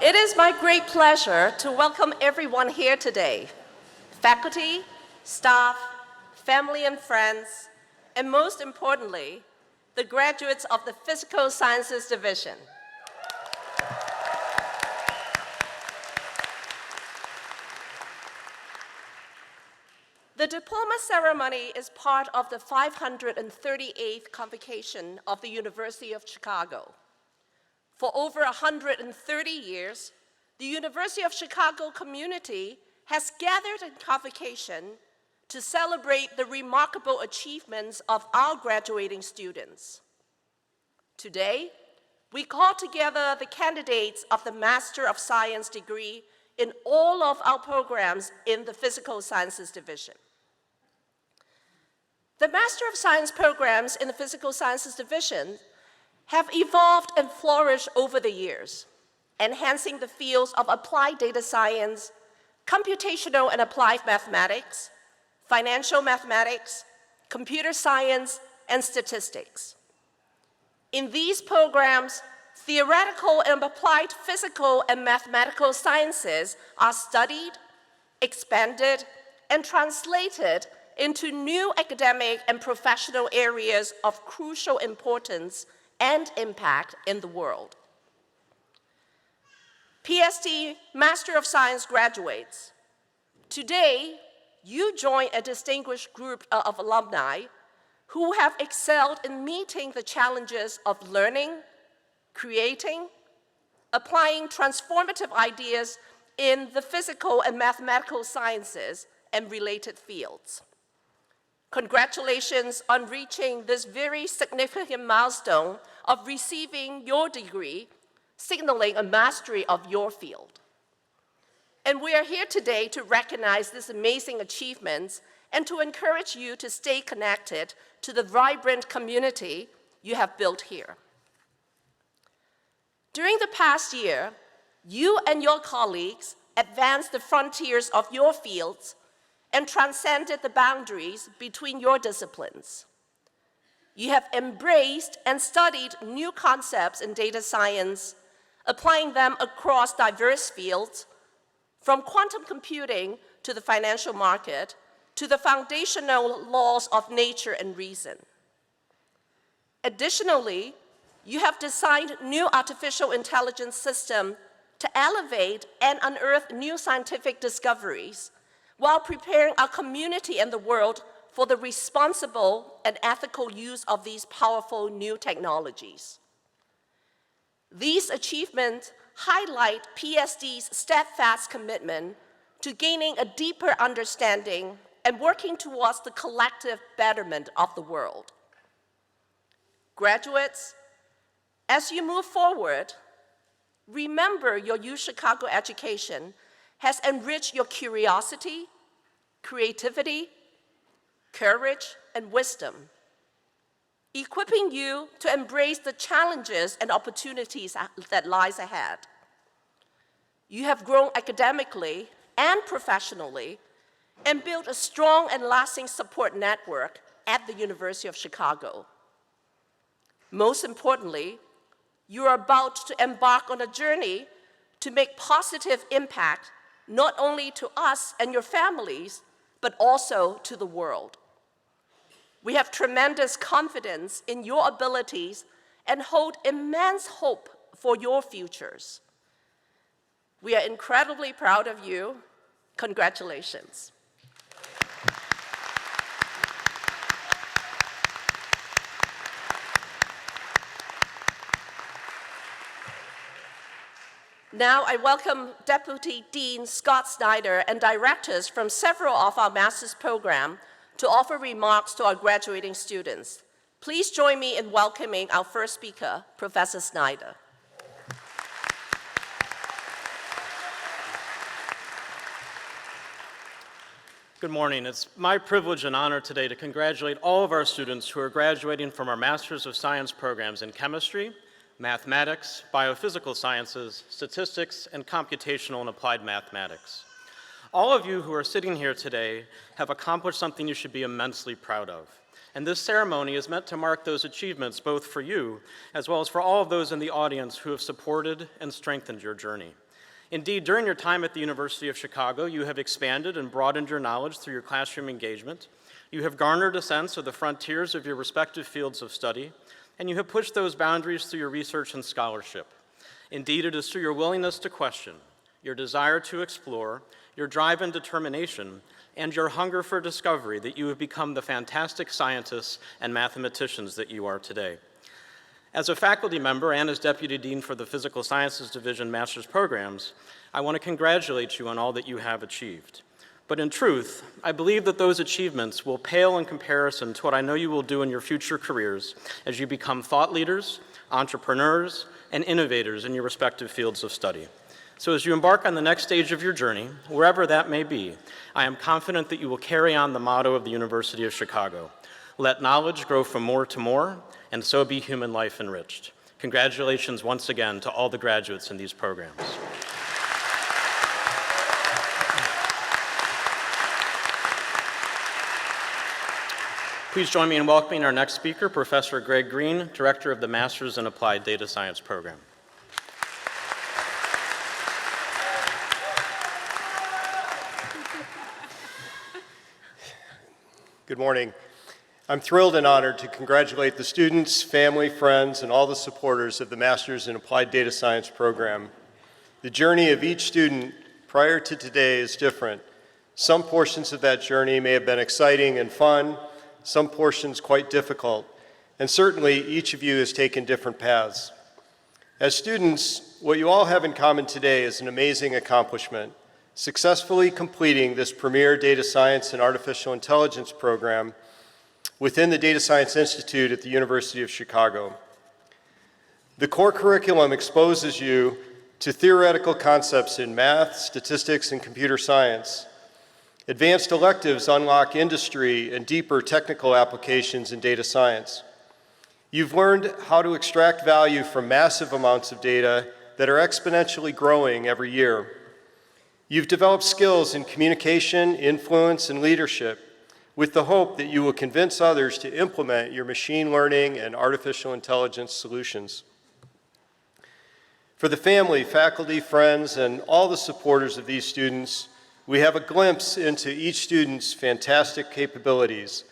It is my great pleasure to welcome everyone here today, faculty, staff, family and friends, and most importantly, the graduates of the Physical Sciences Division. The diploma ceremony is part of the 538th convocation of the University of Chicago. For over 130 years, the University of Chicago community has gathered in convocation to celebrate the remarkable achievements of our graduating students. Today, we call together the candidates of the Master of Science degree in all of our programs in the Physical Sciences Division. The Master of Science programs in the Physical Sciences Division have evolved and flourished over the years, enhancing the fields of applied data science, computational and applied mathematics, financial mathematics, computer science, and statistics. In these programs, theoretical and applied physical and mathematical sciences are studied, expanded, and translated into new academic and professional areas of crucial importance and impact in the world. PSD Master of Science graduates, today you join a distinguished group of alumni who have excelled in meeting the challenges of learning, creating, applying transformative ideas in the physical and mathematical sciences and related fields. Congratulations on reaching this very significant milestone of receiving your degree, signaling a mastery of your field. And we are here today to recognize these amazing achievements and to encourage you to stay connected to the vibrant community you have built here. During the past year, you and your colleagues advanced the frontiers of your fields and transcended the boundaries between your disciplines. You have embraced and studied new concepts in data science, applying them across diverse fields, from quantum computing to the financial market, to the foundational laws of nature and reason. Additionally, you have designed new artificial intelligence systems to elevate and unearth new scientific discoveries while preparing our community and the world for the responsible and ethical use of these powerful new technologies. These achievements highlight PSD's steadfast commitment to gaining a deeper understanding and working towards the collective betterment of the world. Graduates, as you move forward, remember your UChicago education has enriched your curiosity, creativity, courage, and wisdom, equipping you to embrace the challenges and opportunities that lies ahead. You have grown academically and professionally and built a strong and lasting support network at the University of Chicago. Most importantly, you are about to embark on a journey to make positive impact not only to us and your families, but also to the world. We have tremendous confidence in your abilities and hold immense hope for your futures. We are incredibly proud of you. Congratulations. Now I welcome Deputy Dean Scott Snyder and directors from several of our master's programs to offer remarks to our graduating students. Please join me in welcoming our first speaker, Professor Snyder. Good morning. It's my privilege and honor today to congratulate all of our students who are graduating from our Masters of Science programs in chemistry, mathematics, biophysical sciences, statistics, and computational and applied mathematics. All of you who are sitting here today have accomplished something you should be immensely proud of. And this ceremony is meant to mark those achievements both for you as well as for all of those in the audience who have supported and strengthened your journey. Indeed, during your time at the University of Chicago, you have expanded and broadened your knowledge through your classroom engagement. You have garnered a sense of the frontiers of your respective fields of study, and you have pushed those boundaries through your research and scholarship. Indeed, it is through your willingness to question, your desire to explore, your drive and determination, and your hunger for discovery that you have become the fantastic scientists and mathematicians that you are today. As a faculty member and as Deputy Dean for the Physical Sciences Division Master's Programs, I want to congratulate you on all that you have achieved. But in truth, I believe that those achievements will pale in comparison to what I know you will do in your future careers as you become thought leaders, entrepreneurs, and innovators in your respective fields of study. So as you embark on the next stage of your journey, wherever that may be, I am confident that you will carry on the motto of the University of Chicago: let knowledge grow from more to more, and so be human life enriched. Congratulations once again to all the graduates in these programs. Please join me in welcoming our next speaker, Professor Greg Green, Director of the Masters in Applied Data Science Program. Good morning. I'm thrilled and honored to congratulate the students, family, friends, and all the supporters of the Masters in Applied Data Science program. The journey of each student prior to today is different. Some portions of that journey may have been exciting and fun, some portions quite difficult, and certainly each of you has taken different paths. As students, what you all have in common today is an amazing accomplishment: successfully completing this premier data science and artificial intelligence program within the Data Science Institute at the University of Chicago. The core curriculum exposes you to theoretical concepts in math, statistics, and computer science. Advanced electives unlock industry and deeper technical applications in data science. You've learned how to extract value from massive amounts of data that are exponentially growing every year. You've developed skills in communication, influence, and leadership, with the hope that you will convince others to implement your machine learning and artificial intelligence solutions. For the family, faculty, friends, and all the supporters of these students, we have a glimpse into each student's fantastic capabilities.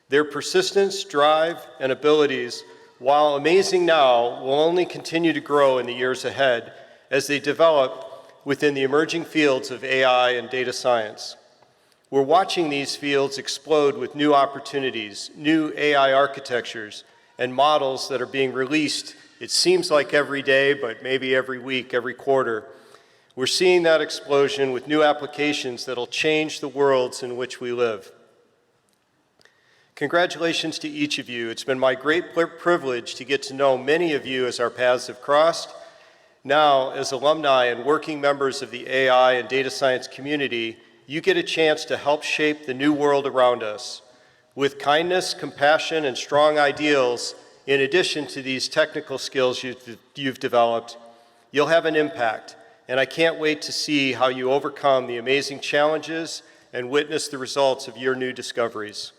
Their persistence, drive, and abilities, while amazing now, will only continue to grow in the years ahead as they develop within the emerging fields of AI and data science. We're watching these fields explode with new opportunities, new AI architectures, and models that are being released, it seems like every day, but maybe every week, every quarter. We're seeing that explosion with new applications that'll change the worlds in which we live. Congratulations to each of you. It's been my great privilege to get to know many of you as our paths have crossed. Now, as alumni and working members of the AI and data science community, you get a chance to help shape the new world around us. With kindness, compassion, and strong ideals, in addition to these technical skills you've developed, you'll have an impact, and I can't wait to see how you overcome the amazing challenges and witness the results of your new discoveries.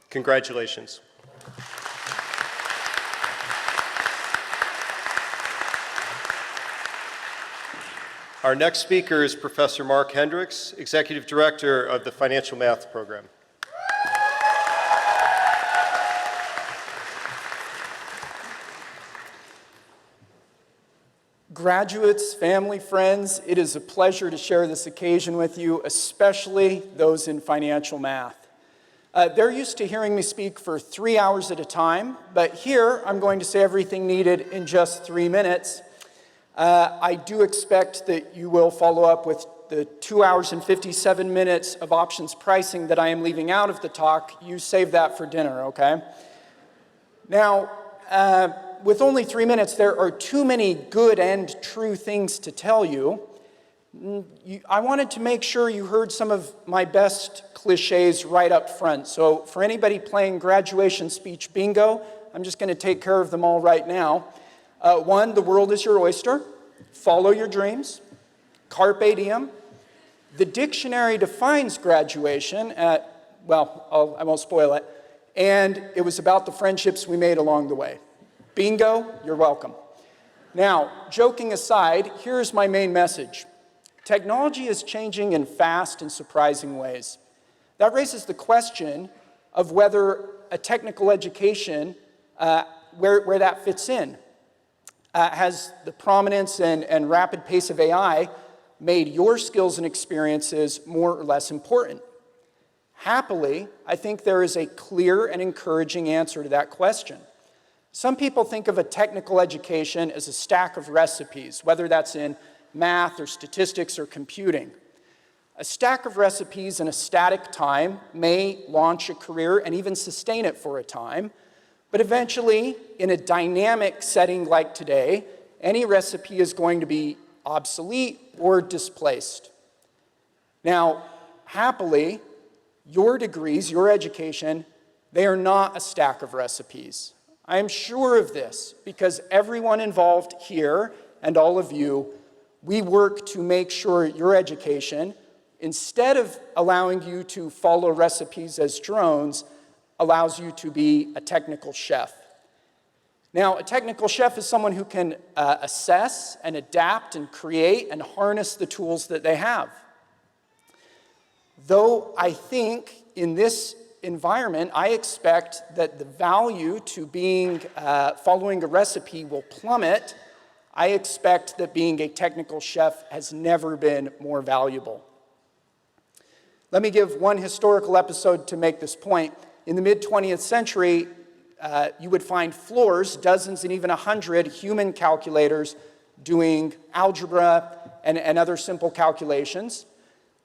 Congratulations. Our next speaker is Professor Mark Hendricks, Executive Director of the Financial Math Program. Graduates, family, friends, it is a pleasure to share this occasion with you, especially those in financial math. They're used to hearing me speak for 3 hours at a time, but here I'm going to say everything needed in just 3 minutes. I do expect that you will follow up with the 2 hours and 57 minutes of options pricing that I am leaving out of the talk. You save that for dinner, okay? Now, with only 3 minutes, there are too many good and true things to tell you. I wanted to make sure you heard some of my best cliches right up front. So for anybody playing graduation speech bingo, I'm just going to take care of them all right now. 1, the world is your oyster. Follow your dreams. Carpe diem. The dictionary defines graduation at, well, I won't spoil it. And it was about the friendships we made along the way. Bingo, you're welcome. Now, joking aside, here's my main message. Technology is changing in fast and surprising ways. That raises the question of whether a technical education, where that fits in. Has the prominence and rapid pace of AI made your skills and experiences more or less important? Happily, I think there is a clear and encouraging answer to that question. Some people think of a technical education as a stack of recipes, whether that's in math or statistics or computing. A stack of recipes in a static time may launch a career and even sustain it for a time, but eventually, in a dynamic setting like today, any recipe is going to be obsolete or displaced. Now, happily, your degrees, your education, they are not a stack of recipes. I am sure of this because everyone involved here and all of you, we work to make sure your education, instead of allowing you to follow recipes as drones, allows you to be a technical chef. Now, a technical chef is someone who can assess and adapt and create and harness the tools that they have. Though I think in this environment, I expect that the value to being following a recipe will plummet. I expect that being a technical chef has never been more valuable. Let me give one historical episode to make this point. In the mid-20th century, you would find floors, dozens and even 100 human calculators doing algebra and other simple calculations.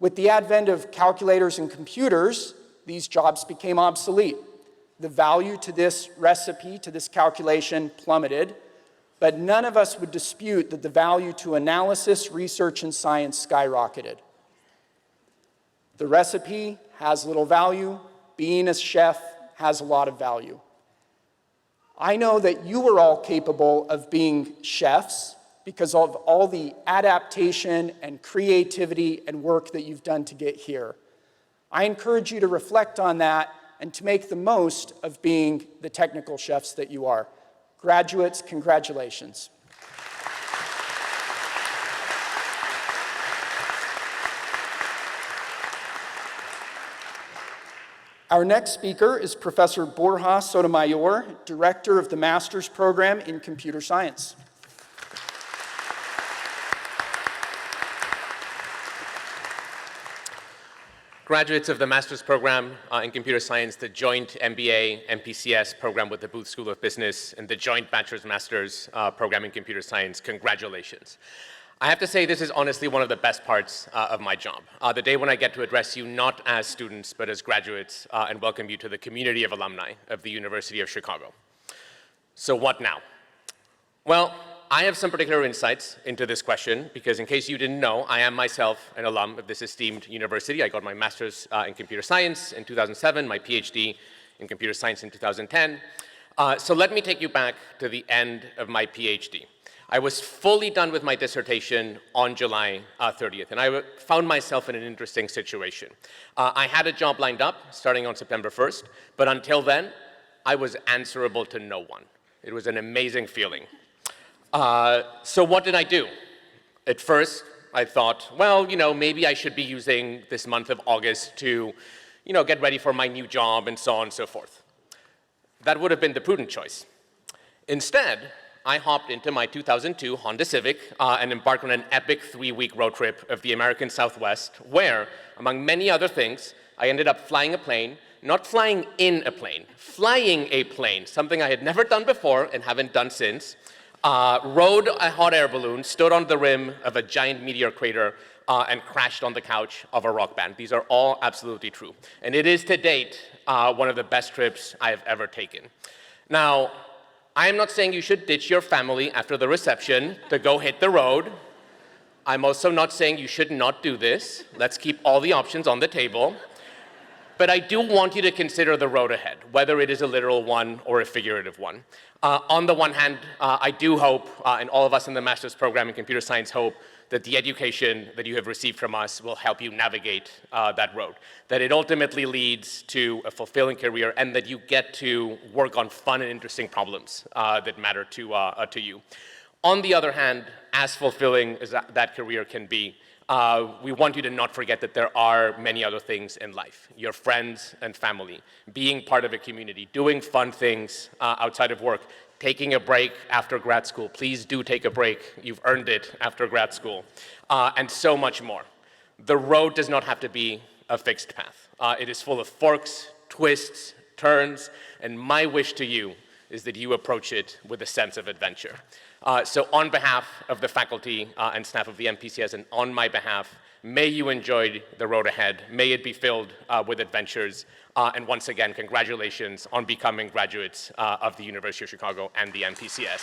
With the advent of calculators and computers, these jobs became obsolete. The value to this recipe, to this calculation, plummeted, but none of us would dispute that the value to analysis, research, and science skyrocketed. The recipe has little value. Being a chef has a lot of value. I know that you are all capable of being chefs because of all the adaptation and creativity and work that you've done to get here. I encourage you to reflect on that and to make the most of being the technical chefs that you are. Graduates, congratulations. Our next speaker is Professor Borja Sotomayor, Director of the Master's Program in Computer Science. Graduates of the Master's Program in Computer Science, the joint MBA, MPCS program with the Booth School of Business, and the joint Bachelor's Master's program in Computer Science, congratulations. I have to say this is honestly one of the best parts of my job. The day when I get to address you not as students, but as graduates, and welcome you to the community of alumni of the University of Chicago. So what now? Well, I have some particular insights into this question because in case you didn't know, I am myself an alum of this esteemed university. I got my master's in computer science in 2007, my PhD in computer science in 2010. So let me take you back to the end of my PhD. I was fully done with my dissertation on July 30th, and I found myself in an interesting situation. I had a job lined up starting on September 1st, but until then, I was answerable to no one. It was an amazing feeling. So what did I do? At first, I thought, well, maybe I should be using this month of August to, get ready for my new job and so on and so forth. That would have been the prudent choice. Instead, I hopped into my 2002 Honda Civic and embarked on an epic 3-week road trip of the American Southwest where, among many other things, I ended up flying a plane, not flying in a plane, flying a plane, something I had never done before and haven't done since, rode a hot air balloon, stood on the rim of a giant meteor crater, and crashed on the couch of a rock band. These are all absolutely true. And it is to date one of the best trips I have ever taken. Now, I am not saying you should ditch your family after the reception to go hit the road. I'm also not saying you should not do this. Let's keep all the options on the table. But I do want you to consider the road ahead, whether it is a literal one or a figurative one. On the one hand, I do hope, and all of us in the master's program in computer science hope, that the education that you have received from us will help you navigate that road, that it ultimately leads to a fulfilling career, and that you get to work on fun and interesting problems that matter to you. On the other hand, as fulfilling as that career can be, we want you to not forget that there are many other things in life. Your friends and family, being part of a community, doing fun things outside of work, taking a break after grad school. Please do take a break. You've earned it after grad school, and so much more. The road does not have to be a fixed path. It is full of forks, twists, turns, and my wish to you is that you approach it with a sense of adventure. So on behalf of the faculty and staff of the MPCS and on my behalf, may you enjoy the road ahead. May it be filled with adventures. And once again, congratulations on becoming graduates of the University of Chicago and the MPCS.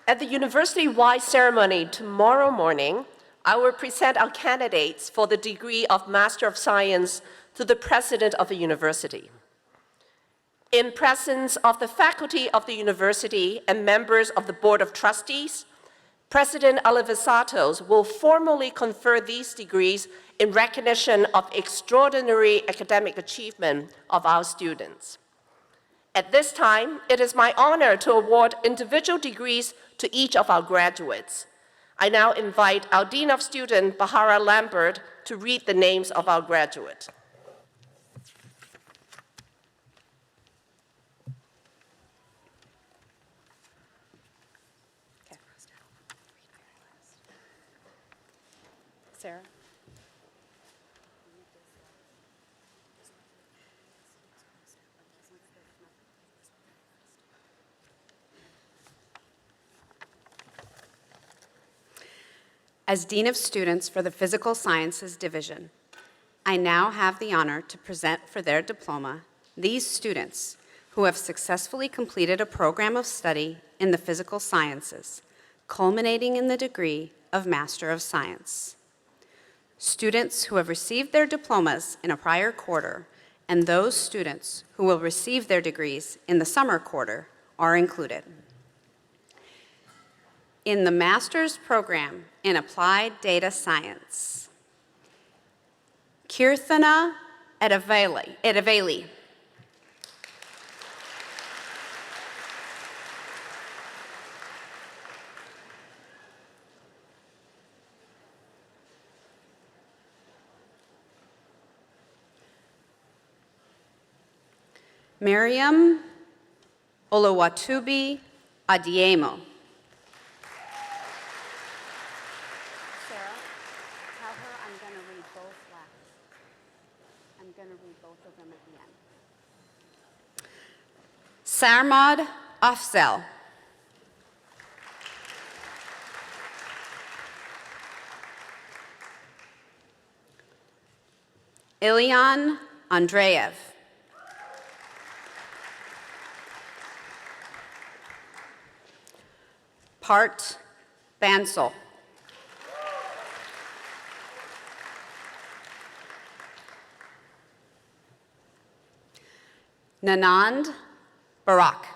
At the university-wide ceremony tomorrow morning, I will present our candidates for the degree of Master of Science to the President of the University. In presence of the faculty of the university and members of the Board of Trustees, President Alivisatos will formally confer these degrees in recognition of extraordinary academic achievement of our students. At this time, it is my honor to award individual degrees to each of our graduates. I now invite our Dean of Students, Bahara Lambert, to read the names of our graduates. Sarah? As Dean of Students for the Physical Sciences Division, I now have the honor to present for their diploma these students who have successfully completed a program of study in the physical sciences, culminating in the degree of Master of Science. Students who have received their diplomas in a prior quarter and those students who will receive their degrees in the summer quarter are included. In the master's program in Applied Data Science, Kirthana Edaveli. Miriam Oluwatubi Adiemo. Tell her I'm going to read both last. I'm going to read both of them at the end. Sarmad Afzal. Ilyan Andreev. Part Bansal. Nanand Barak.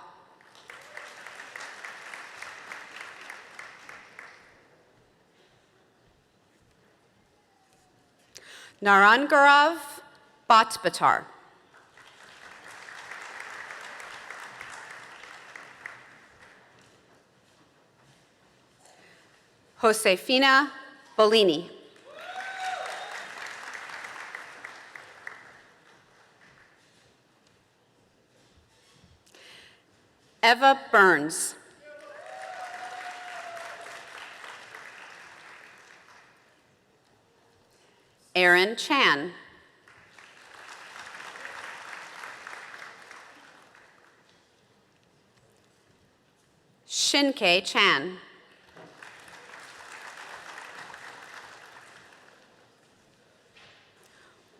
Narangarav Bhatbatar. Josefina Bolini. Eva Burns. Aaron Chan. Shinke Chan.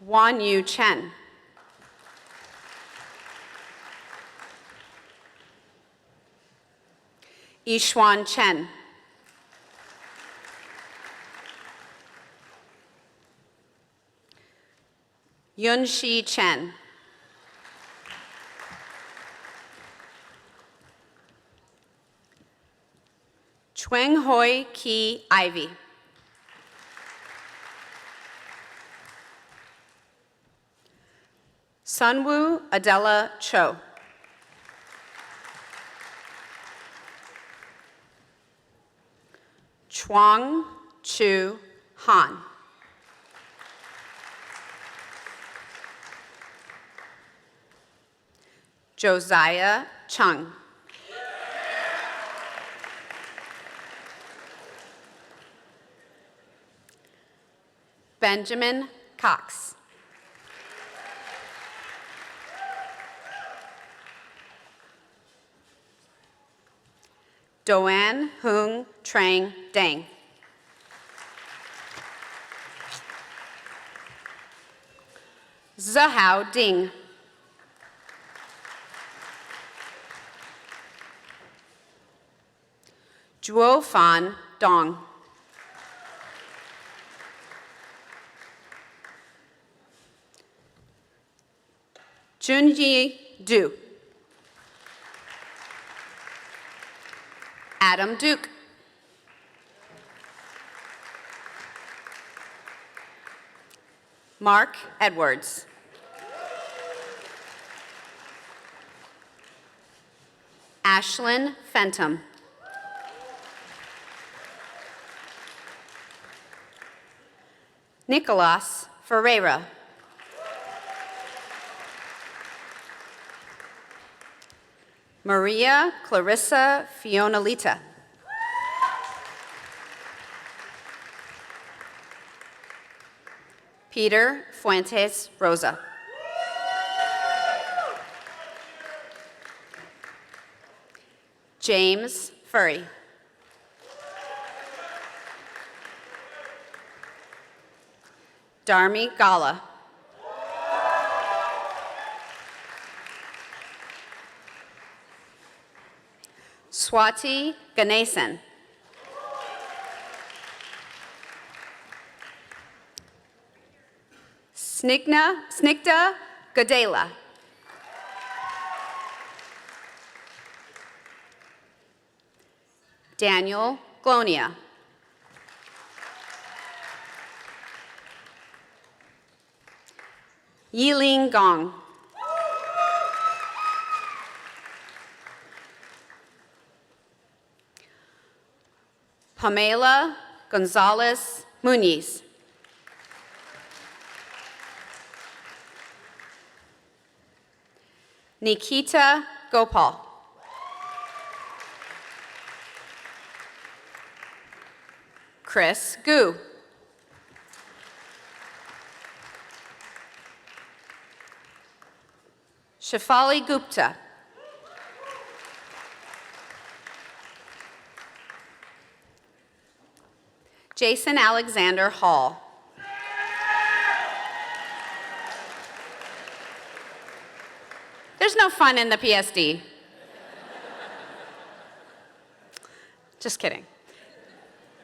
Wan Yu Chen. Ishwan Chen. Yunxi Chen. Chuang Hoi Ki Ivy. Sunwoo Adela Cho. Chuang Chu Han. Josiah Chung. Benjamin Cox. Doan Hung Trang Dang. Zahao Ding. Zhuo Fan Dong. Junyi Du. Adam Duke. Mark Edwards. Ashlyn Fenton. Nicolas Ferreira. Maria Clarissa Fionalita. Peter Fuentes Rosa. James Furry. Darmi Gala. Swati Ganesan. Snigdha Gadela. Daniel Glonia. Yiling Gong. Pamela Gonzalez Muniz. Nikita Gopal. Chris Gu. Shafali Gupta. Jason Alexander Hall. There's no fun in the PSD. Just kidding.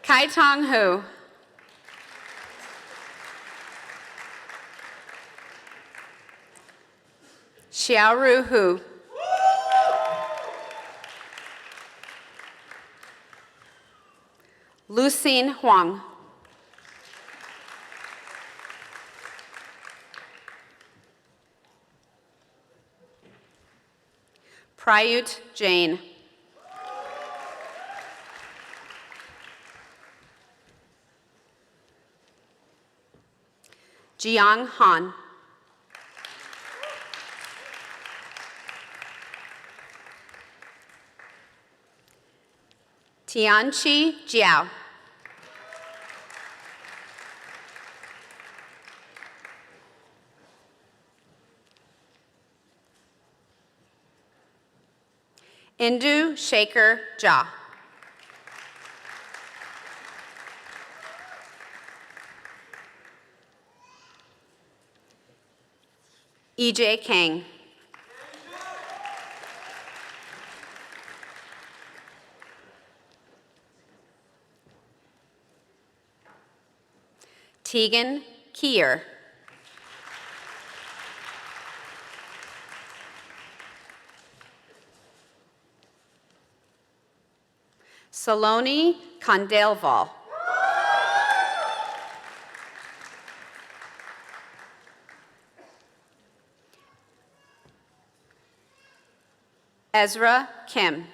Kai Tong Hu. Xiaoru Hu. Lucine Huang. Prayut Jain. Jiang Han. Tianqi Jiao. Indu Shaker Jha. EJ Kang. Tegan Kier. Saloni Kondelval. Ezra Kim.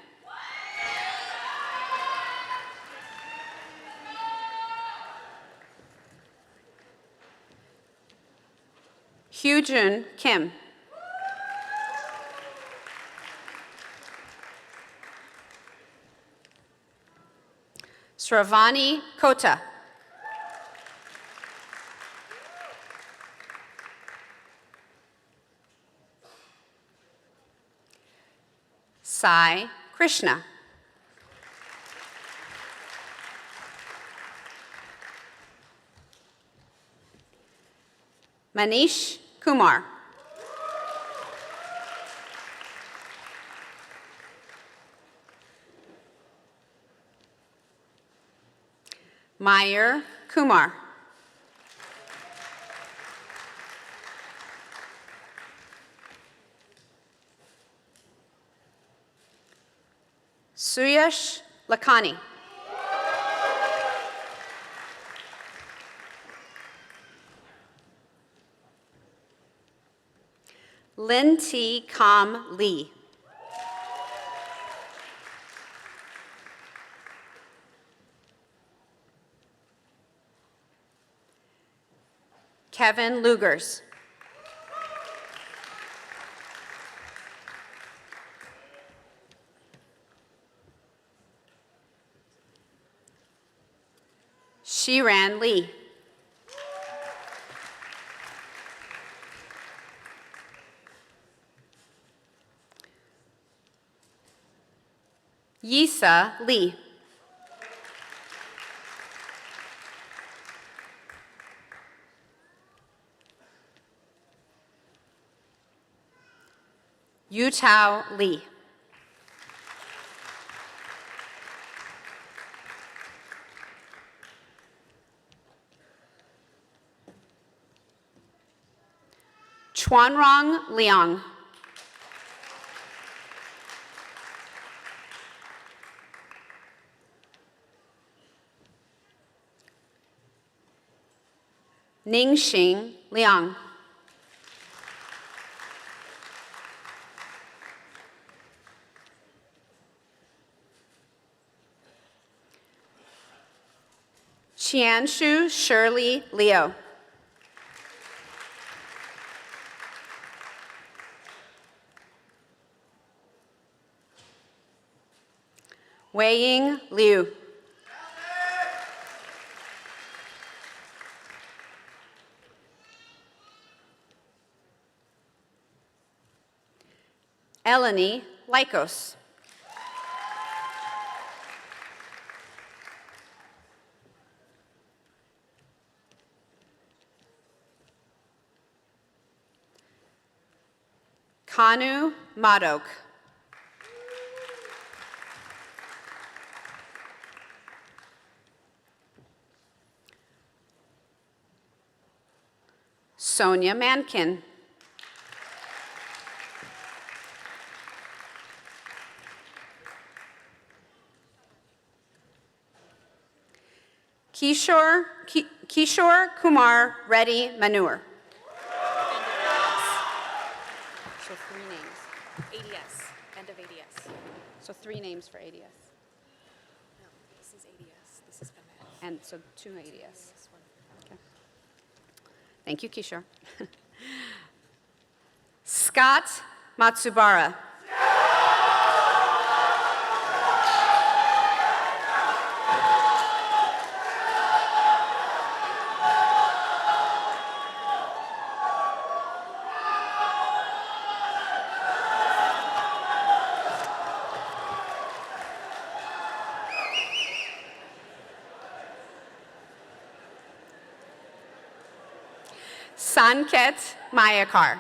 Hyujun Kim. Sravani Kota. Sai Krishna. Manish Kumar. Meyer Kumar. Suyash Lakhani. Lin T. Kam Lee. Kevin Lugers. Shiran Lee. Yisa Lee. Yutao Lee. Chuanrong Liang. Ningxing Liang. Qianshu Shirley Liu. Weiying Liu. Eleni Lycos. Kanu Madok. Sonia Mankin. Kishore Kumar Reddy Manure. So 3 names. ADS, end of ADS. So 3 names for ADS. No, this is ADS. This is FEMAD. And so 2 ADS. Okay. Thank you, Kishore. Scott Matsubara. Sanket Mayakar.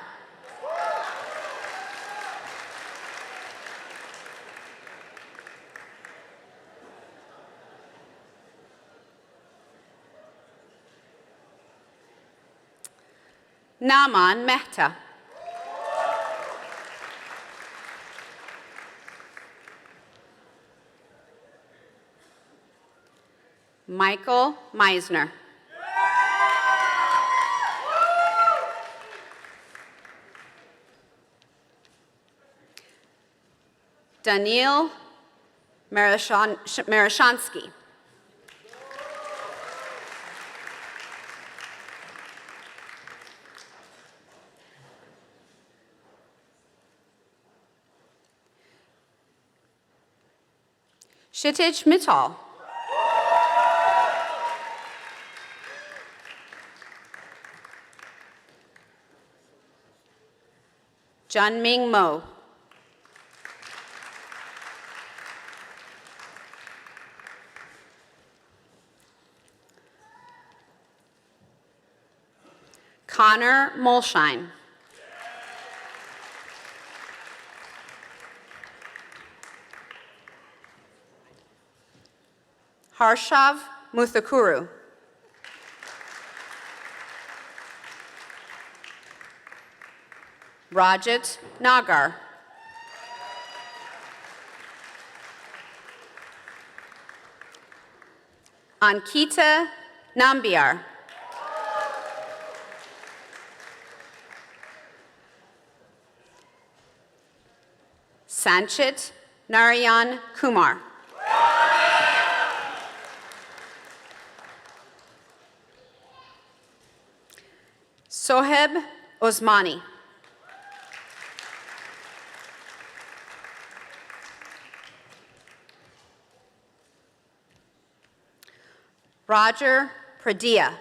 Naman Mehta. Michael Meisner. Daniil Marashansky. Kshitij Mittal. Junming Mo. Connor Molshine. Harshav Muthakuru. Rajat Nagar. Ankita Nambiar. Sanchit Narayan Kumar. Soheb Osmani. Roger Pradia.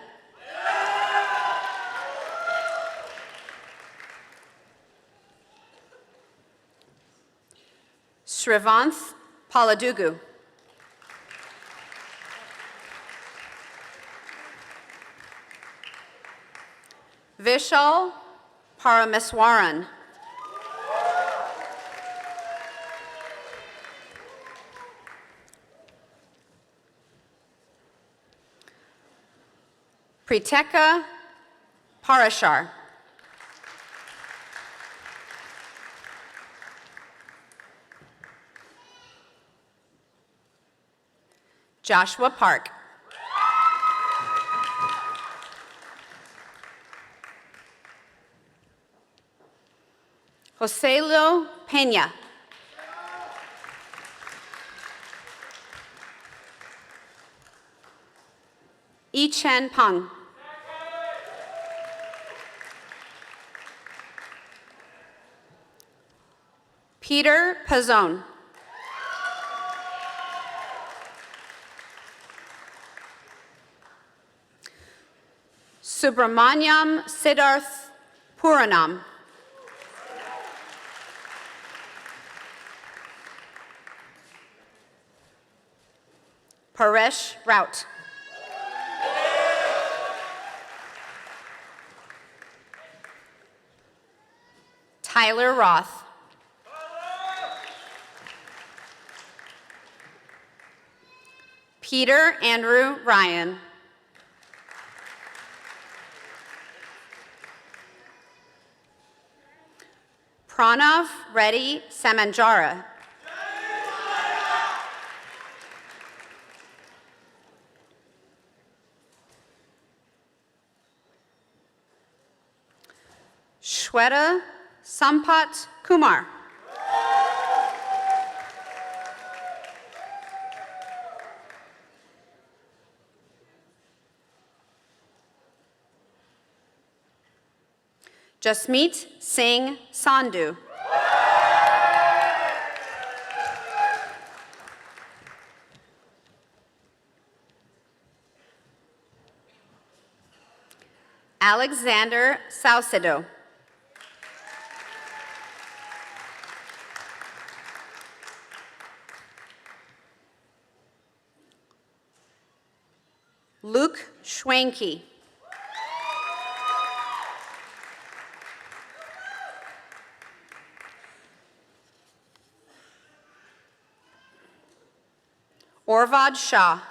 Srivanth Paladugu. Vishal Parameswaran. Priteka Parashar. Joshua Park. Joselo Peña. Yi-Chen Peng. Peter Pazone. Subramanyam Siddharth Puranam. Paresh Rout. Tyler Roth. Peter Andrew Ryan. Pranav Reddy Samanjara. Shweta Sampat Kumar. Jasmeet Singh Sandhu. Alexander Saucedo. Luke Schwenke. Orvad Shah.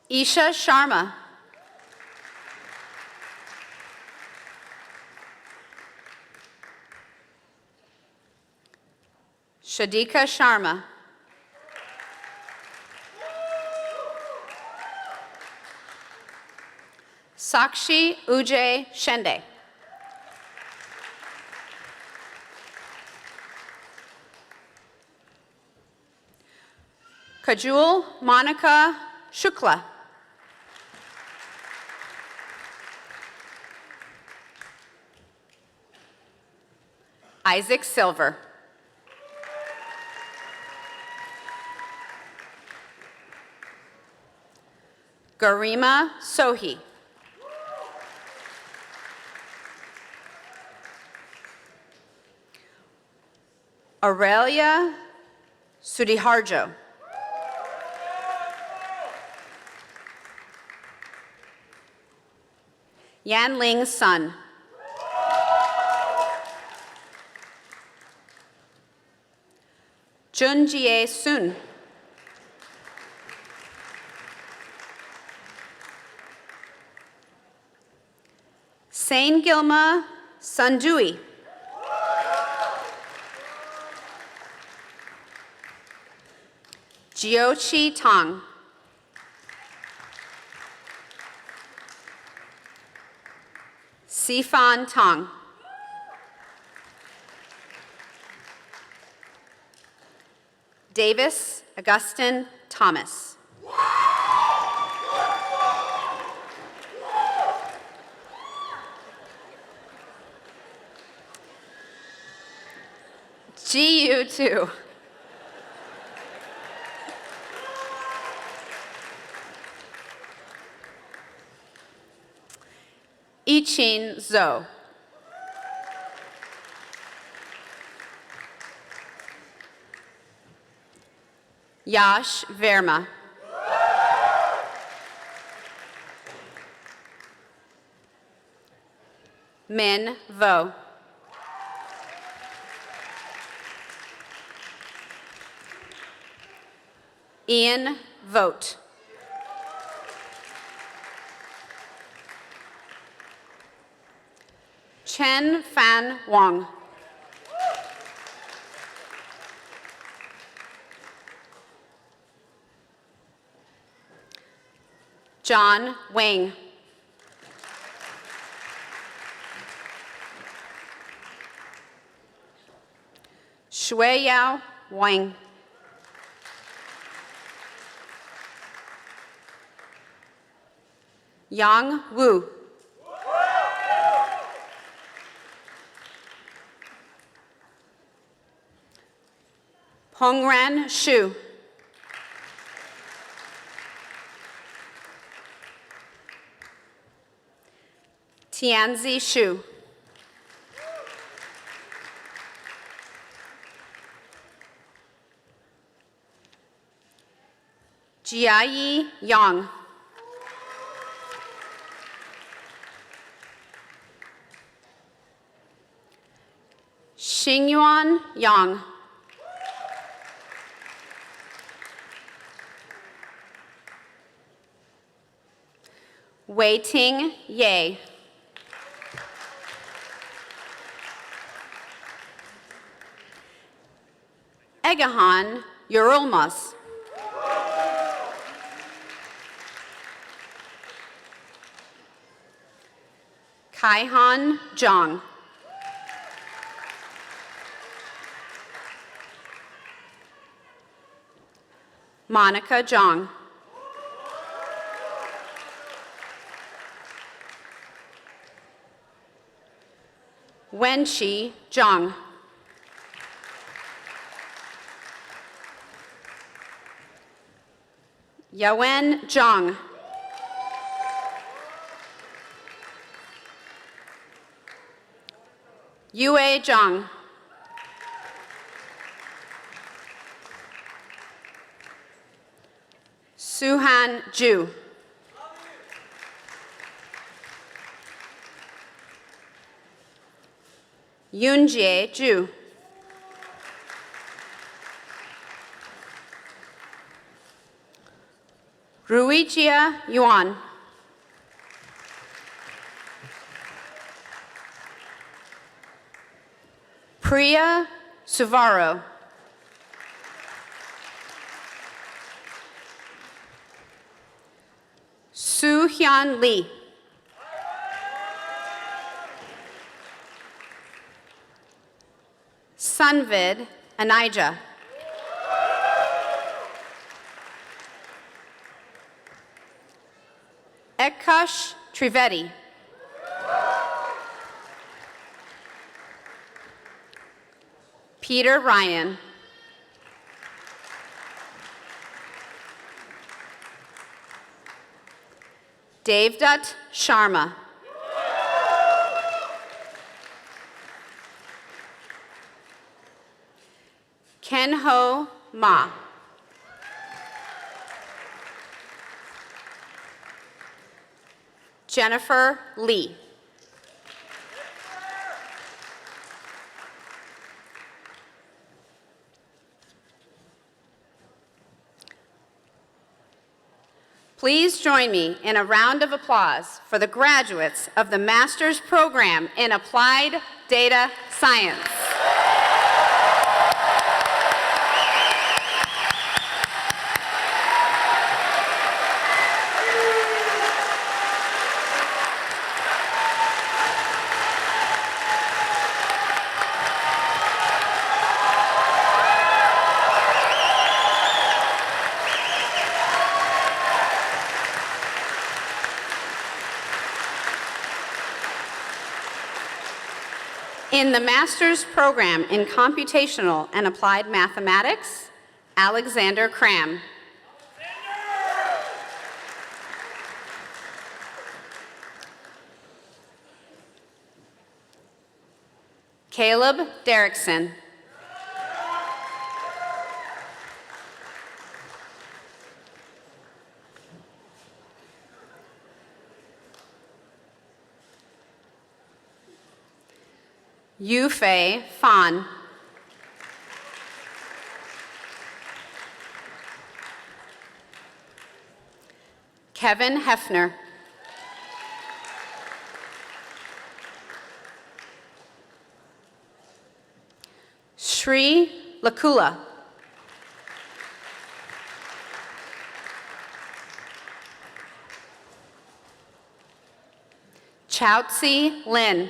Isha Sharma. Shadika Sharma. Sakshi Ujay Shende. Kajul Monica Shukla. Isaac Silver. Garima Sohi. Aurelia Sudiharjo. Yan Ling Sun. Junjie Sun. Sain Gilma Sandui. Jiochi Tong. Sifan Tong. Davis Augustin Thomas. GU2. Ichin Zhou. Yash Verma. Min Vo. Ian Vogt. Chen Fan Wong. John Wang. Shui Yao Wang. Yang Wu. Hongran Shu. Tianzi Shu. Jiayi Yang. Xingyuan Yang. Wei Ting Ye. Egahan Yorulmas. Kaihan Zhang. Monica Zhang. Wenqi Zhang. Yawen Zhang. Yue Zhang. Suhan Zhu. Yunjie Zhu. Ruijia Yuan. Priya Suvaro. Su Hyun Lee. Sunvid Anija. Ekkash Trivedi. Peter Ryan. Devdutt Sharma. Kenho Ma. Jennifer Lee. Please join me in a round of applause for the graduates of the Master's Program in Applied Data Science. In the Master's Program in Computational and Applied Mathematics, Alexander Cram. Caleb Derrickson. Yufei Fan. Kevin Hefner. Sri Lakula. Chautzi Lin.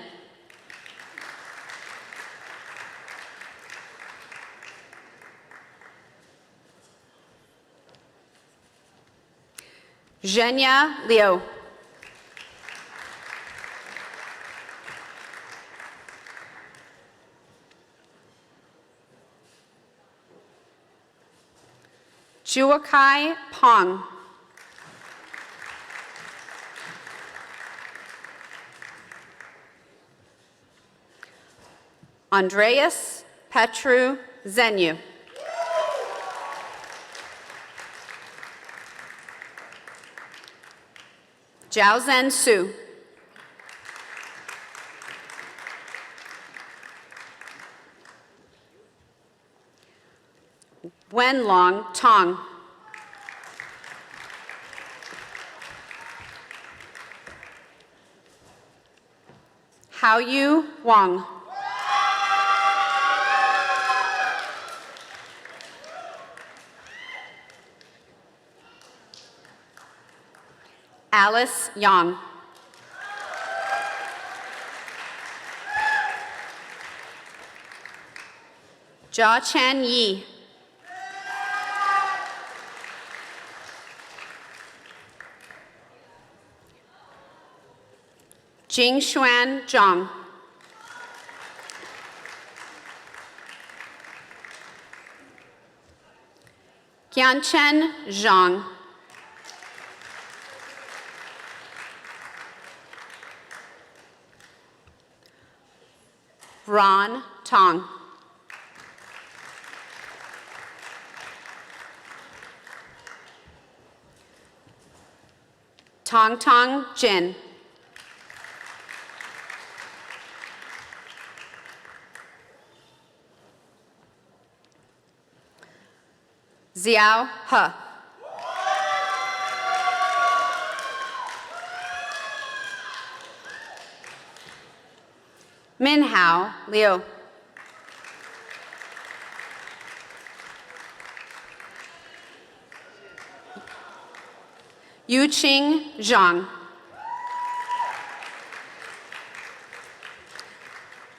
Zhenya Liu. Juakai Pong. Andreas Petru Zenu. Jiaozhen Su. Wenlong Tong. Haoyu Wang. Alice Yang. Jia Chen Yi. Jingshuan Zhang. Qianchen Zhang. Ron Tong. Tong Tong Jin. Xiao He. Minhao Liu. Yuqing Zhang.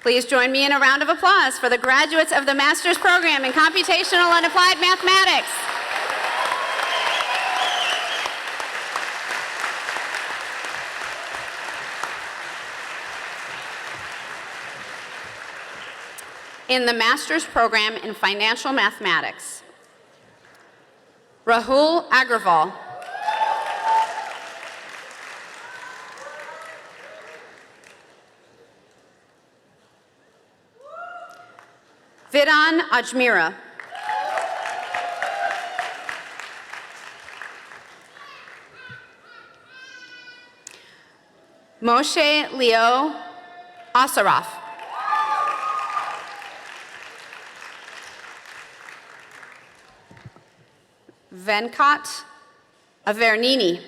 Please join me in a round of applause for the graduates of the Master's Program in Computational and Applied Mathematics. In the Master's Program in Financial Mathematics, Rahul Agrawal. Vidhan Ajmera. Moshe Leo Asaraf. Venkat Avernini.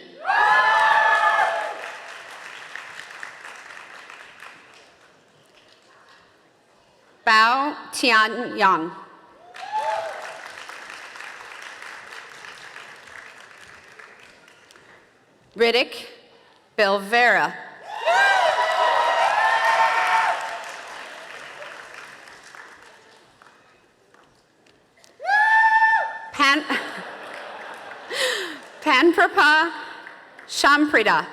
Bao Tian Yang. Riddick Bilvera. Panprapa Shamprida.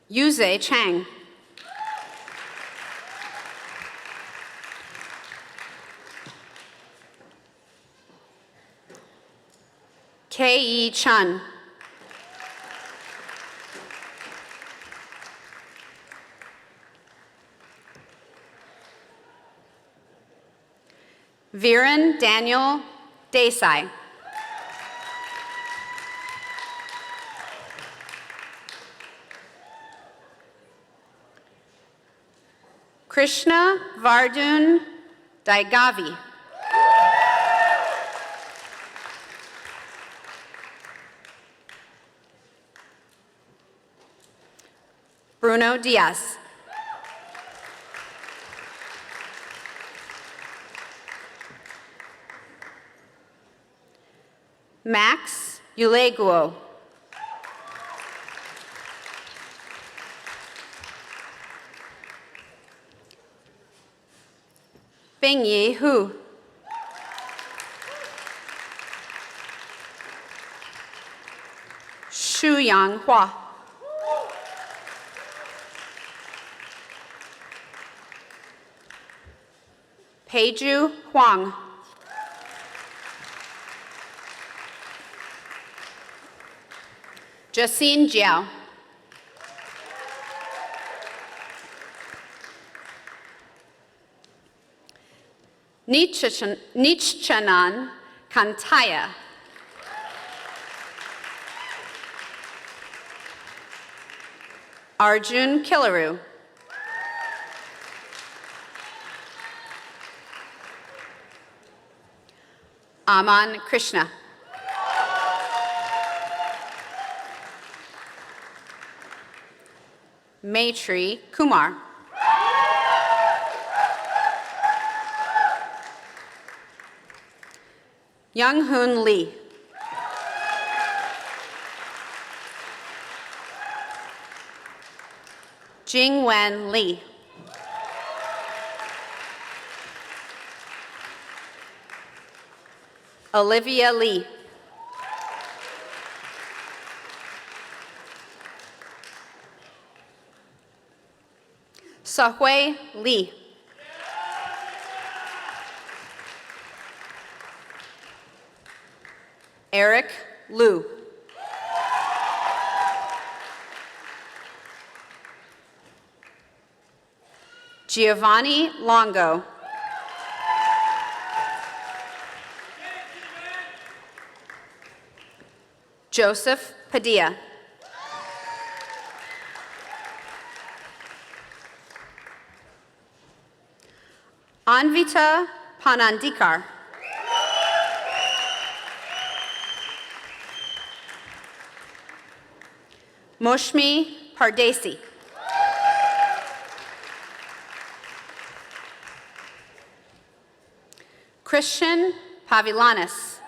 Yuze Chang. Ka Yee Chun. Viren Daniel Desai. Krishna Vardun Daigavi. Bruno Diaz. Max Uleguo. Bingyi Hu. Shuyang Hua. Peiju Huang. Jacine Jiao. Nichanan Kantaya. Arjun Kilaru. Aman Krishna. Maitri Kumar. Young Hoon Lee. Jingwen Lee. Olivia Lee. Sahui Lee. Eric Liu. Giovanni Longo. Joseph Padilla. Anvita Panandikar. Moshmi Pardesi. Christian Pavilanis.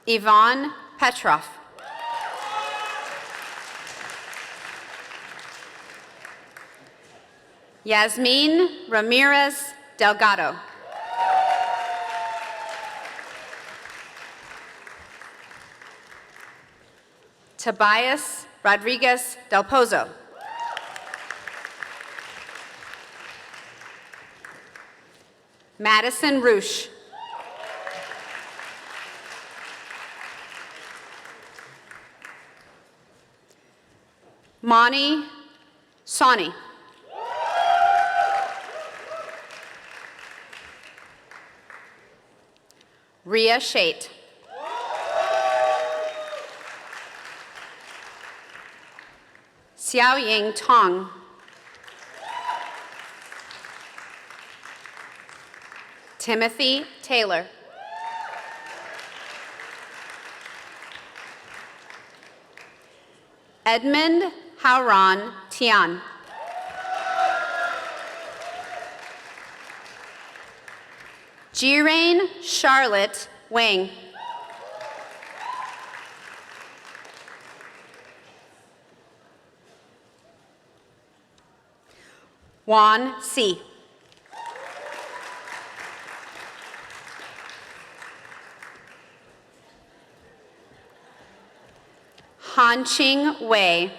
Yvonne Petrov. Yasmin Ramirez Delgado. Tobias Rodriguez Del Pozo. Madison Roosh. Mani Sani. Ria Shate. Xiao Ying Tong. Timothy Taylor. Edmund Hauron Tian. Jirain Charlotte Wang. Juan C. Hanqing Wei.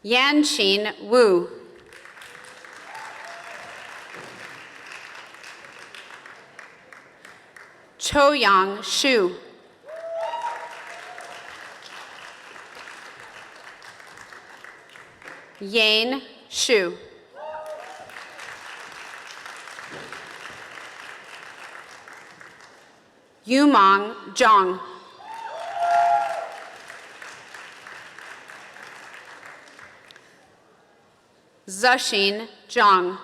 Yanqin Wu. Chouyang Xu. Yane Xu. Yumong Zhang. Zuxin Zhang.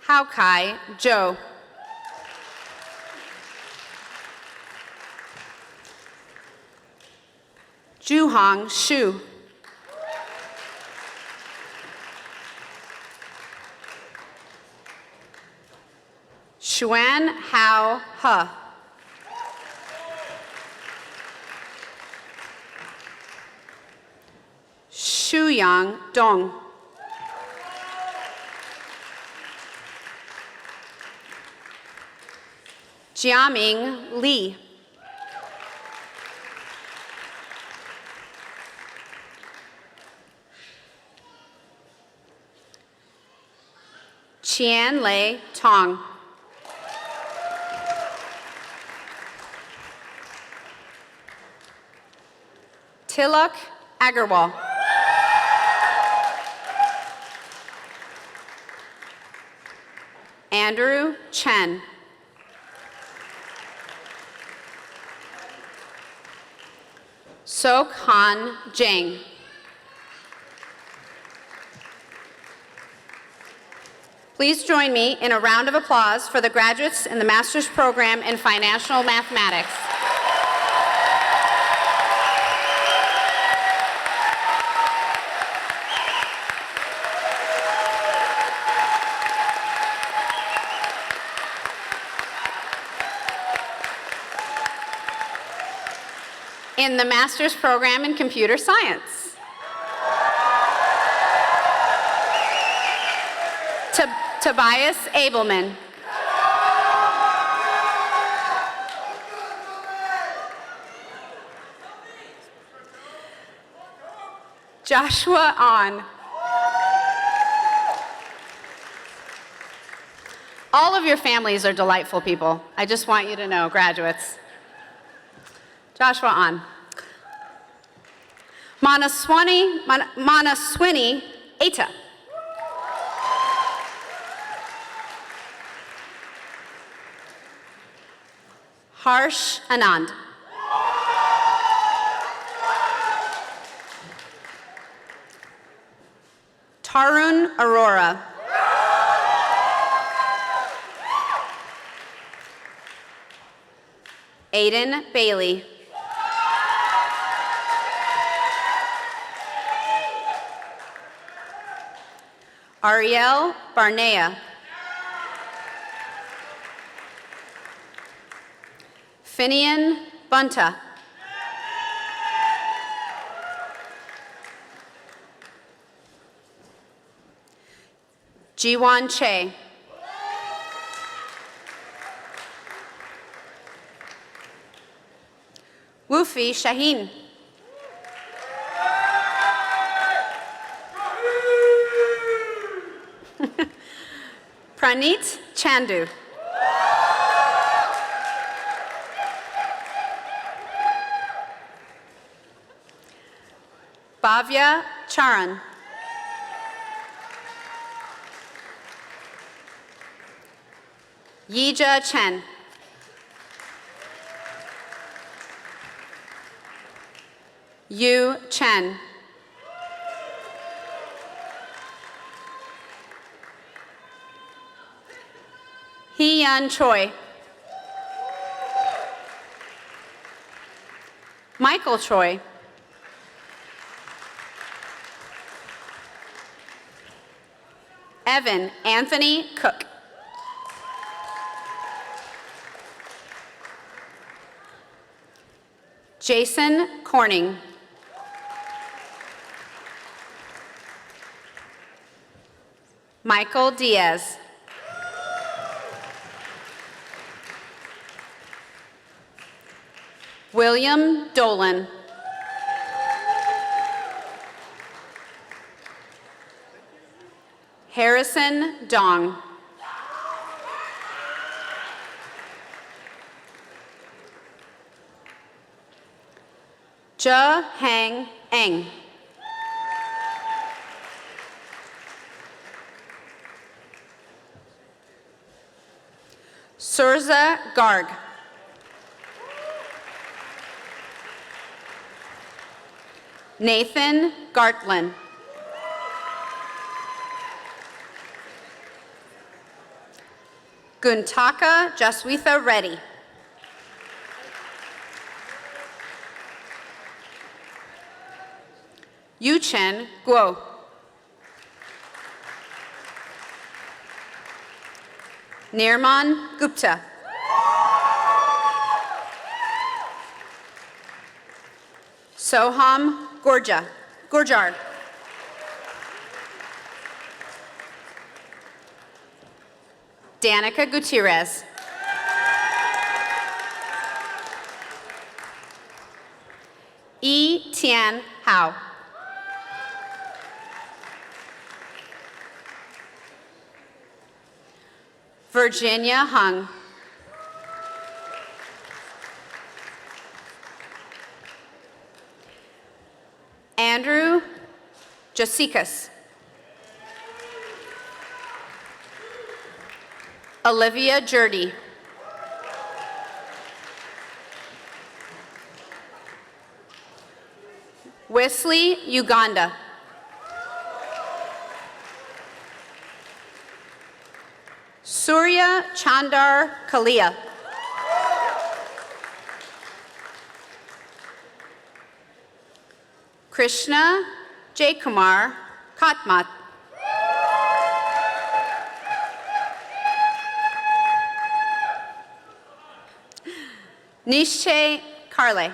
Haokai Zhou. Zhuhang Xu. Xuan Hao He. Shuyang Dong. Jiaming Li. Qian Lei Tong. Tilak Agarwal. Andrew Chen. Sok Han Jang. Please join me in a round of applause for the graduates in the master's program in financial mathematics. In the master's program in computer science. Tobias Abelman. Joshua On. All of your families are delightful people. I just want you to know, graduates. Joshua On. Manaswini Eta. Harsh Anand. Tarun Arora. Aiden Bailey. Ariel Barnea. Finian Bunta. Jiwan Che. Wufi Shaheen. Praneet Chandu. Bhavya Charan. Yija Chen. Yu Chen. Hee-Yan Choi. Michael Choi. Evan Anthony Cook. Jason Corning. Michael Diaz. William Dolan. Harrison Dong. Ja Hang Eng. Surza Garg. Nathan Gartlin. Guntaka Jaswitha Reddy. Yuchen Guo. Nirman Gupta. Soham Gurjar. Danica Gutierrez. Yi Tian Hao. Virginia Hung. Andrew Jasikas. Olivia Jurdy. Wesley Uganda. Surya Chandar Kalia. Krishna Jaykumar Katmat. Nishe Karle.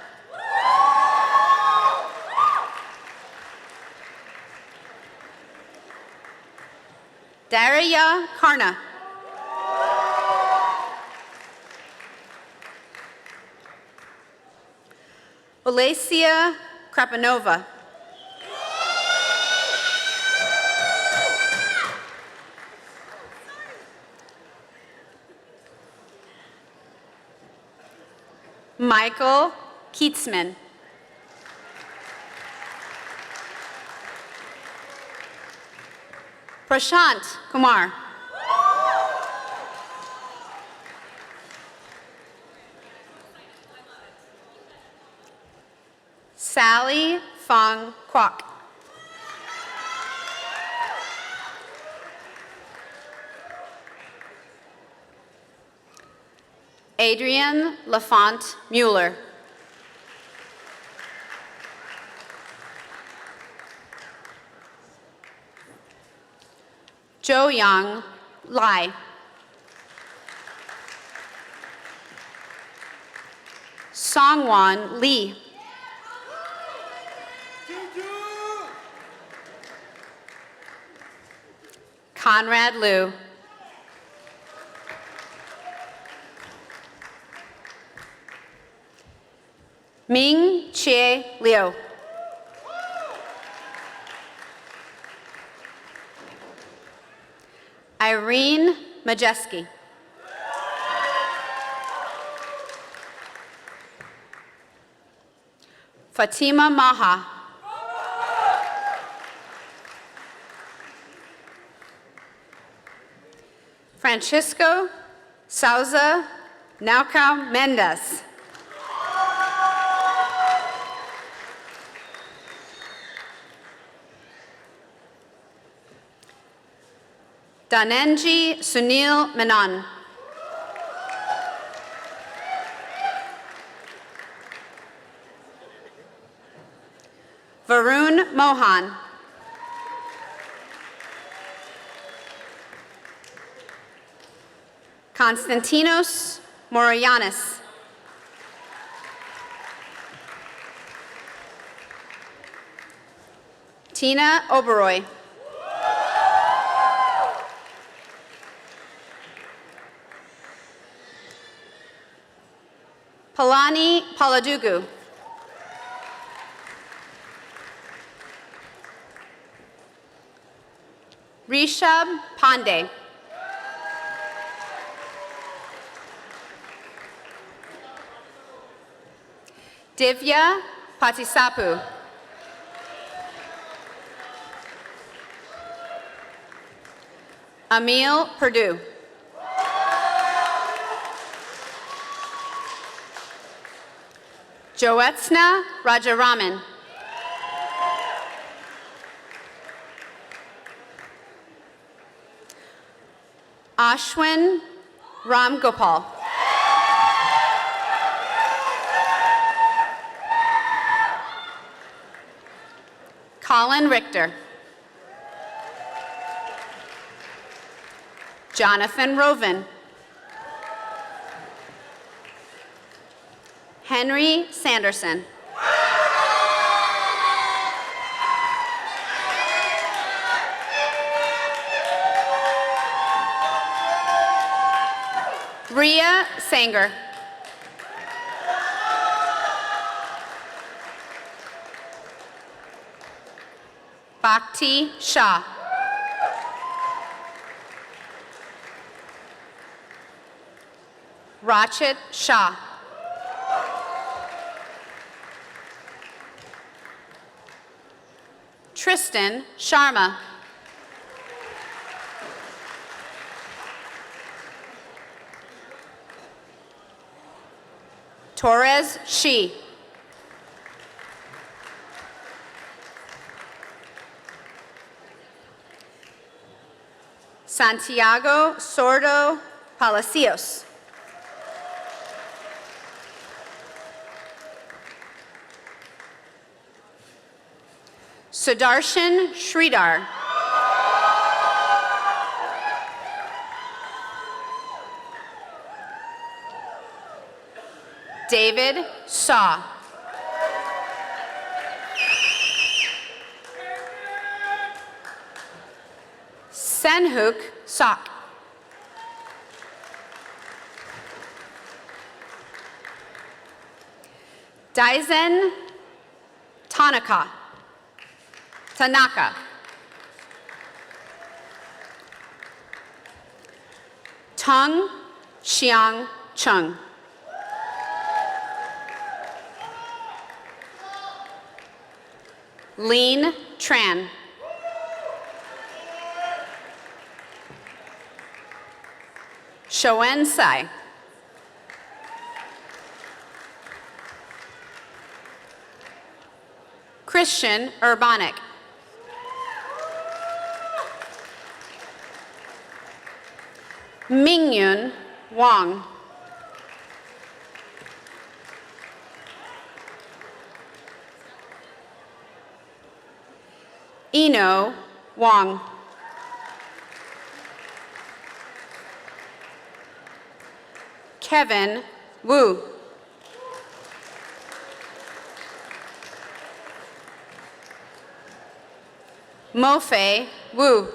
Darya Karna. Olesia Krapanova. Michael Keatsman. Prashant Kumar. Sally Fong Kwok. Adrian Lafont Mueller. Jo Young Lai. Songwon Lee. Conrad Liu. Ming Chie Liu. Irene Majeski. Fatima Maha. Francisco Souza Nauca Mendez. Danenji Sunil Menon. Varun Mohan. Konstantinos Moroyanis. Tina Oberoi. Palani Paladugu. Rishab Pandey. Divya Patisapu. Emil Perdue. Joetsna Rajaraman. Ashwin Ramgopal. Colin Richter. Jonathan Rovin. Henry Sanderson. Ria Sanger. Bhakti Shah. Rachit Shah. Tristan Sharma. Torres Shi. Santiago Sordo Palacios. Sudarshan Sridhar. David Saw. Senhuk Sok. Daizen Tanaka. Tung Xiang Chung. Lean Tran. Shoen Sai. Christian Urbanic. Mingyun Wang. Eno Wang. Kevin Wu. Mofei Wu.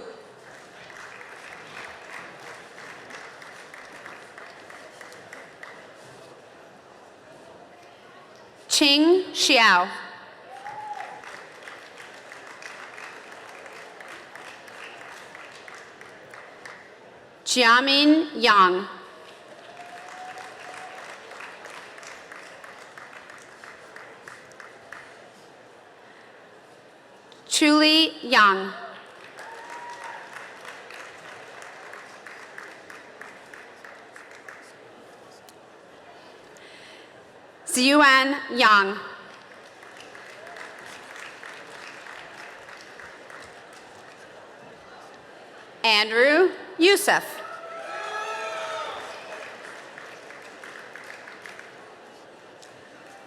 Qing Xiao. Jiamin Yang. Chuli Yang. Ziyuan Yang. Andrew Youssef.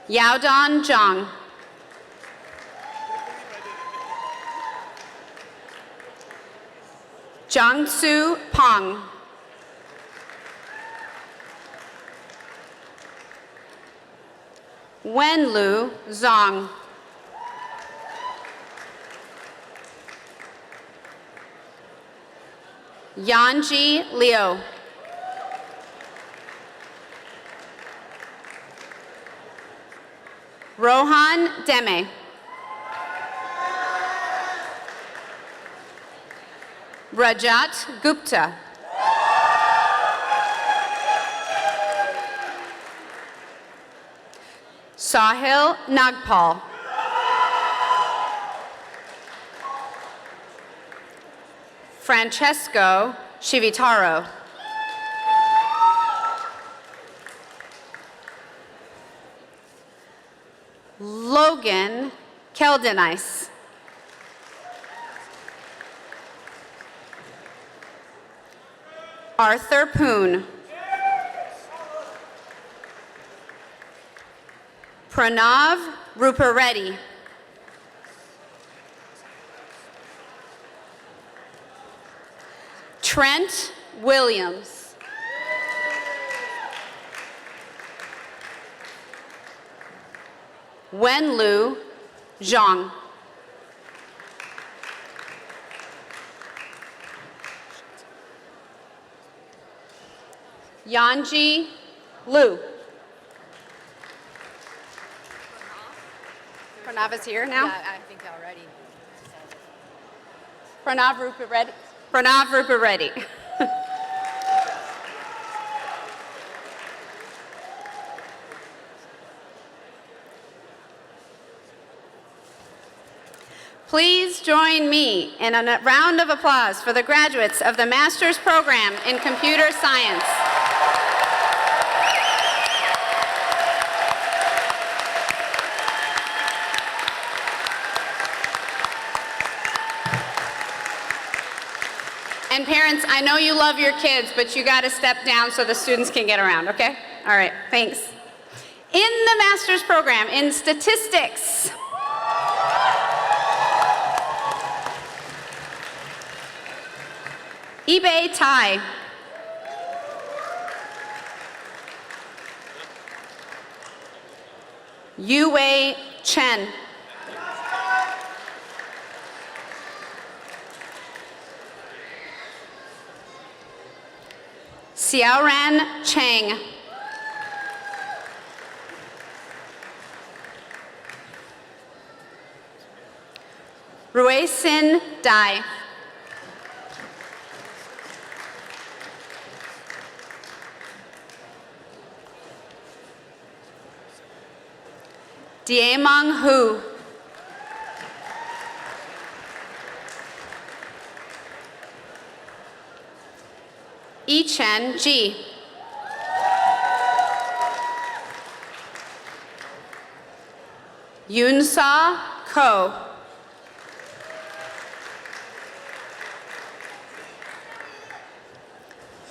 Yaodong Zhang. Jiangsu Peng. Wenlu Zhang. Yanji Liu. Rohan Deme. Rajat Gupta. Sahil Nagpal. Francesco Chivitaro. Logan Keldenice. Arthur Poon. Pranav Rupareddy. Trent Williams. Wenlu Zhang. Yanji Liu. Pranav is here now? Yeah, I think already. Pranav Rupareddy. Pranav Rupareddy. Please join me in a round of applause for the graduates of the Master's Program in Computer Science. And parents, I know you love your kids, but you got to step down so the students can get around, okay? All right, thanks. In the master's program in statistics, Ibei Tai. Yue Chen. Xiaoran Cheng. Ruisin Dai. Diemong Hu. Yichen Ji. Yunsa Ko.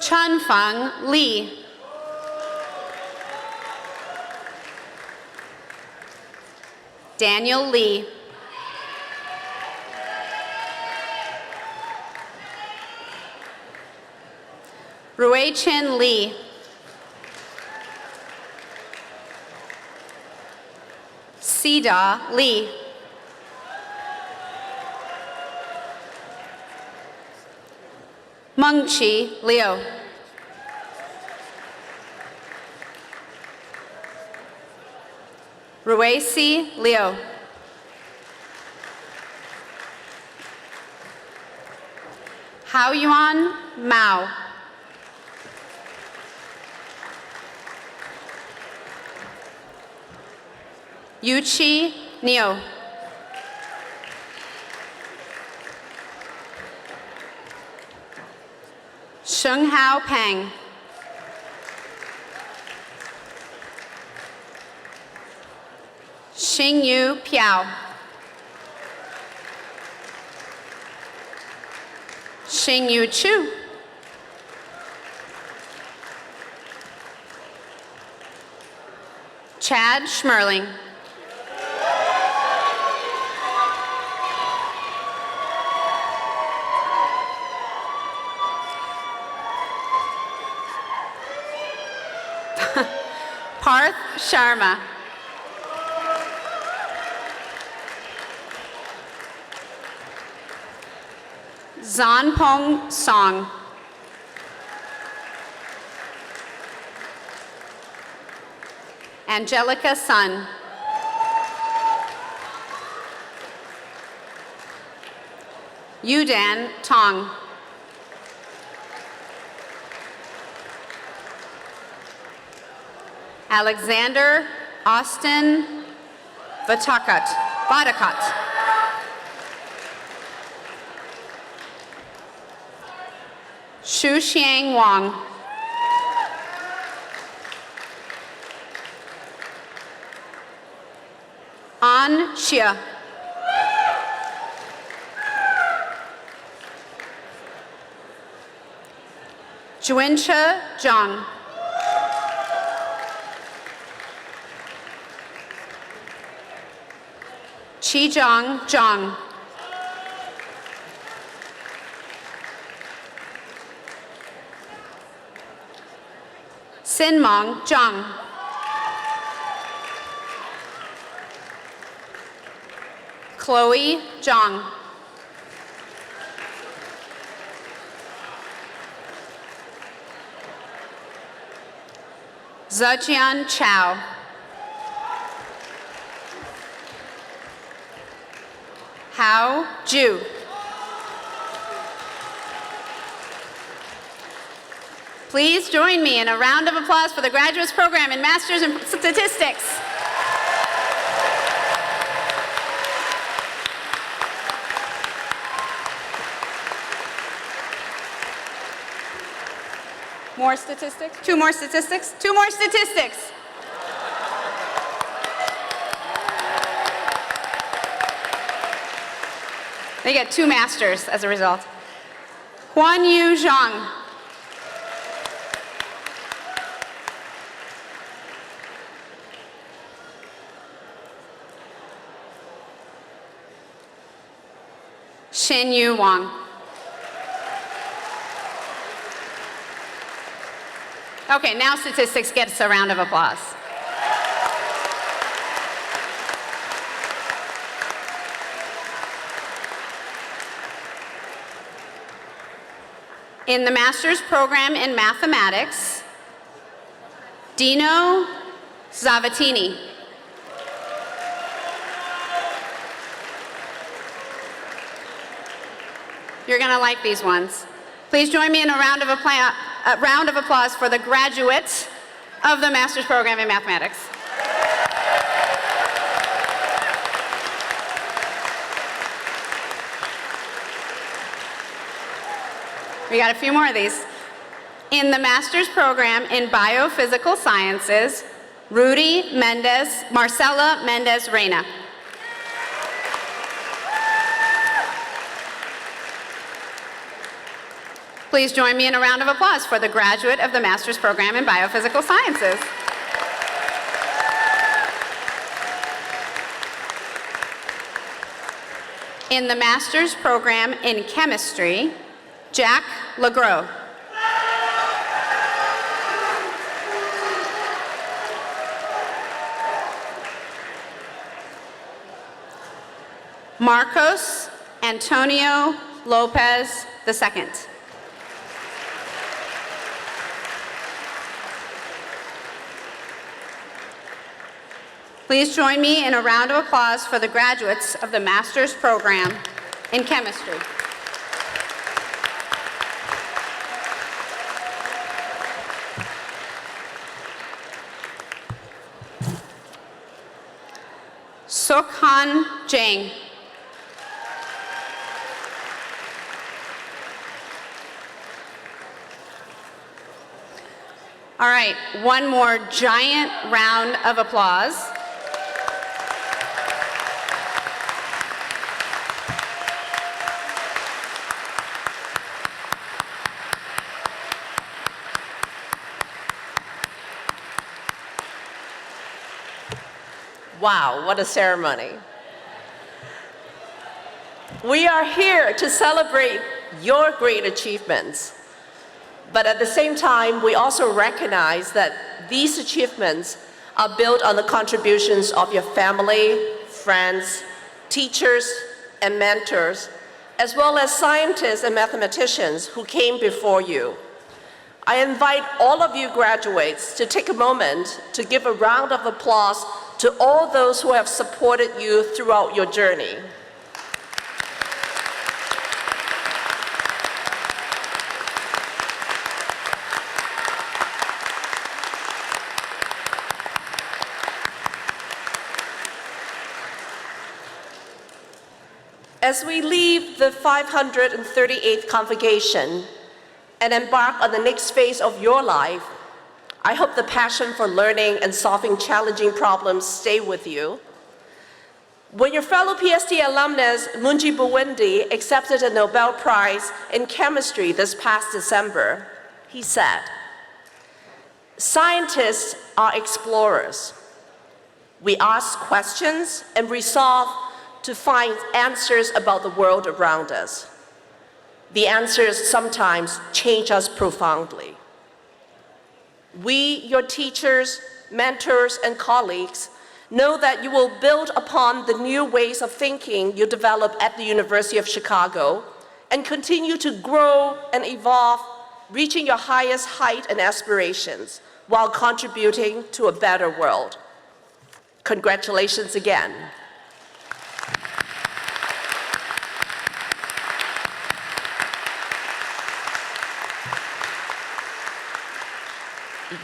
Chunfeng Li. Daniel Lee. Ruei Chen Lee. Sida Lee. Mengqi Liu. Ruesi Liu. Haoyuan Mao. Yuqi Niu. Shenghao Peng. Xingyu Piao. Xingyu Chu. Chad Schmerling. Parth Sharma. Zanpong Song. Angelica Sun. Yudan Tong. Alexander Austin Vadakat. Shuxiang Wang. An Xia. Juancha Zhang. Qizhang Zhang. Sinmong Zhang. Chloe Zhang. Zhejian Chao. Hao Zhu. Please join me in a round of applause for the graduates program in Masters in Statistics. More statistics? Two more statistics? Two more statistics. They get 2 masters as a result. Huanyu Zhang. Xinyu Wang. Okay, now statistics gets a round of applause. In the master's program in mathematics, Dino Zavatini. You're going to like these ones. Please join me in a round of applause for the graduates of the master's program in mathematics. We got a few more of these. In the master's program in biophysical sciences, Marcela Mendez Reyna. Please join me in a round of applause for the graduate of the master's program in biophysical sciences. In the master's program in chemistry, Jack Legros. Marcos Antonio Lopez II. Please join me in a round of applause for the graduates of the master's program in chemistry. Sokhan Jang. All right, one more giant round of applause. Wow, what a ceremony. We are here to celebrate your great achievements. But at the same time, we also recognize that these achievements are built on the contributions of your family, friends, teachers, and mentors, as well as scientists and mathematicians who came before you. I invite all of you graduates to take a moment to give a round of applause to all those who have supported you throughout your journey. As we leave the 538th convocation and embark on the next phase of your life, I hope the passion for learning and solving challenging problems stay with you. When your fellow PSD alumnus Munji Buwindi accepted a Nobel Prize in chemistry this past December, he said, "Scientists are explorers. We ask questions and resolve to find answers about the world around us. The answers sometimes change us profoundly. We, your teachers, mentors, and colleagues, know that you will build upon the new ways of thinking you developed at the University of Chicago and continue to grow and evolve, reaching your highest height and aspirations while contributing to a better world. Congratulations again."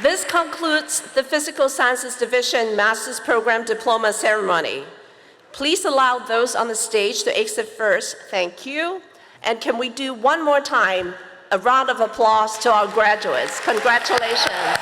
This concludes the Physical Sciences Division Master's Program Diploma ceremony. Please allow those on the stage to exit first. Thank you. And can we do one more time a round of applause to our graduates? Congratulations.